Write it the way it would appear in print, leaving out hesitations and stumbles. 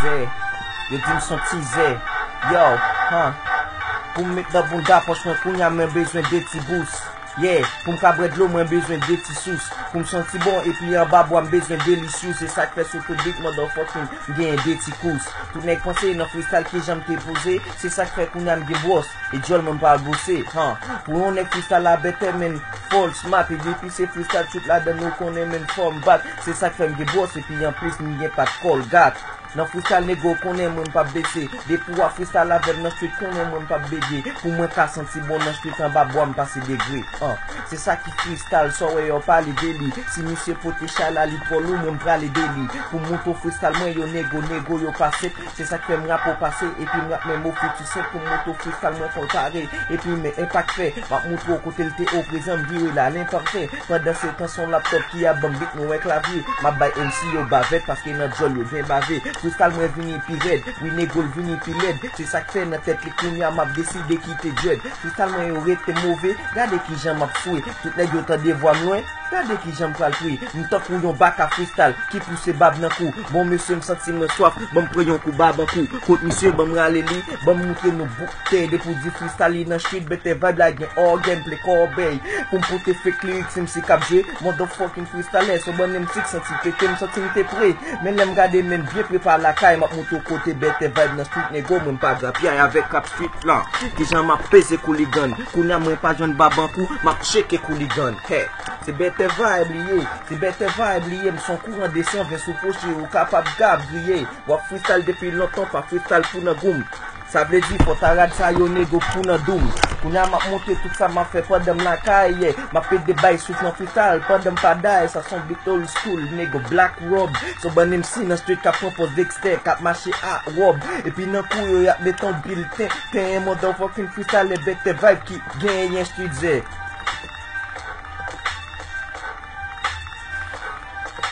zè. Yo di m senti zè. Yo, Pou m met nan bunda poch mwen kounya mwen bezwen de ti boost. Yeah, pou m kabred lo mwen bezwen de ti sous. Pou m senti bon epi an babwa m bezwen delicious. Se sak fe sou tout dik motherfucking gen de ti kous. Tout nek pense nan freestyle ki jam te pose. Se sak fe kounya m gen boss. E jol m pa bose. Pou yon nek freestyle la bete men fall smart. E depi se freestyle tout la den nou konen men form back. Se sak fe m gen boss epi en plus m gen pat call gat. Nan freestyle nego konen mwen pa bese. De pou a freestyle la vel nan street konen mwen pa bege. Pou mwen ka senti bon nan street an ba boam pase degre. C'est ça qui freestyle, so we yo pale deli. Si monsieur pote chala li polo mwen prale deli. Pou mouto freestyle mwen yo nego yo pase. C'est ça que m rap ou pase. Et puis m rap men mou fi tu sais. Pou mouto freestyle mwen kon tare. Et puis men impact fait. Map mouto kote lte au présent vire la l'imparfait. Pendant ce temps son laptop qui a bambik nou e clavier. Ma bay MC yo bavet parce que notre jol yo bien bavé. Freestyle mwen vini pi red. Oui nego vini pi led. C'est ça que fait nan tête li kounya map décide quitter dread. Freestyle mwen yo rete mauvais. Gade ki jan map soué. Tout les gars t'as des voix loin. Regardez qui j'aime pas le prix. M'tap pour yon bac à freestyle. Qui pousse bab nan kou. Bon monsieur m'senti me soif. Bon m'prend yon kou bab an kou. Kote monsieur bon m'rale li. Bon m'montre nou boukte. De pou di freestyle nan street. Bete vibe la gen organ play corbeil. Pour m'pote fake lyrics m'si kapje. Motherfucking freestyle. So bon m'sik senti pete. M'senti m'te prêt. Men l'em gade men bien prépare la caille. M'a monto côté bete vibe nan street. Nego m'm pas drapier avec cap street plan. Qui j'en m'a pesé couligan. Kouna m'en pas jeune bab an kou. M'a checké couligan. Hey. C'est bête vibe lié, c'est bête vibe lié, me son courant descend vient sous poche ou capable gab lié. Wap freestyle depuis longtemps, pas freestyle pour nan goum. Ça veut dire faut t'arrêter ça yo nego pour nan doom. Kounya m'a monté tout ça m'a fait pas de la caille. M'a fait des bails sous nan freestyle, pas de m'padaille, ça son big old school, nego black robe. So bon MC nan street ka propose Dexter, kap marché à robe. Et puis nan kou yo y'a meton bulletin, t'es un motherfucking freestyle, les bête vibe qui gagne street zé.